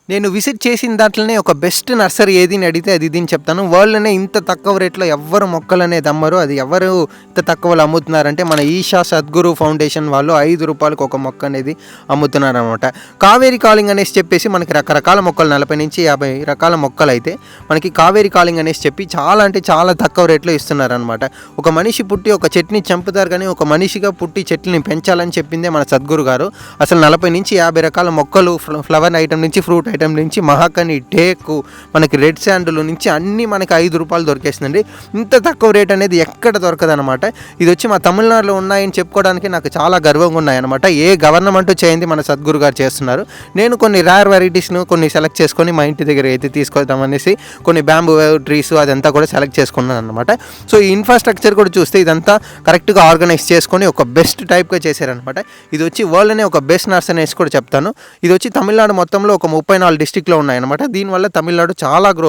నేను విజిట్ చేసిన దాంట్లోనే ఒక బెస్ట్ నర్సరీ ఏది అని అడిగితే అది ఇది అని చెప్తాను. వరల్డ్‌లోనే ఇంత తక్కువ రేట్‌లో ఎవ్వరు మొక్కలనేది అమ్మరు. అది ఎవరు ఇంత తక్కువలో అమ్ముతున్నారంటే మన ఈషా సద్గురు ఫౌండేషన్ వాళ్ళు రూ. 5కి ఒక మొక్క అనేది అమ్ముతున్నారనమాట. కావేరి కాలింగ్ అనేసి చెప్పేసి మనకి రకరకాల మొక్కలు 40-50 రకాల మొక్కలైతే మనకి కావేరి కాలింగ్ అనేసి చెప్పి చాలా అంటే చాలా తక్కువ రేట్‌లో ఇస్తున్నారనమాట. ఒక మనిషి పుట్టి ఒక చెట్టుని చంపుతారు కానీ ఒక మనిషిగా పుట్టి చెట్లని పెంచాలని చెప్పిందే మన సద్గురు గారు. అసలు 40-50 రకాల మొక్కలు ఫ్లవర్ ఐటమ్ నుంచి ఫ్రూట్ ఐటమ్ నుంచి మహాకని, టేకు, మనకి రెడ్ శాండల్ నుంచి అన్నీ మనకి రూ. 5 దొరికేస్తుందండి. ఇంత తక్కువ రేట్ అనేది ఎక్కడ దొరకదనమాట. ఇది వచ్చి మా తమిళనాడులో ఉన్నాయని చెప్పుకోవడానికి నాకు చాలా గర్వంగా ఉన్నాయన్నమాట. ఏ గవర్నమెంట్ చేయింది మన సద్గురు గారు చేస్తున్నారు. నేను కొన్ని రేర్ వెరైటీస్ను కొన్ని సెలెక్ట్ చేసుకొని మా ఇంటి దగ్గర అయితే తీసుకొద్దాం అనేసి కొన్ని బ్యాంబూ ట్రీస్ అదంతా కూడా సెలెక్ట్ చేసుకున్నాను అనమాట. సో ఈ ఇన్ఫ్రాస్ట్రక్చర్ కూడా చూస్తే ఇదంతా కరెక్ట్గా ఆర్గనైజ్ చేసుకొని ఒక బెస్ట్ టైప్గా చేశారనమాట. ఇది వచ్చి వరల్డ్లోనే ఒక బెస్ట్ నర్సరీ అనేసి కూడా చెప్తాను. ఇది వచ్చి తమిళనాడు మొత్తంలో ఒక 34 డిస్ట్రిక్ట్లో ఉన్నాయన్నమాట. దీనివల్ల తమిళనాడు చాలా గ్రో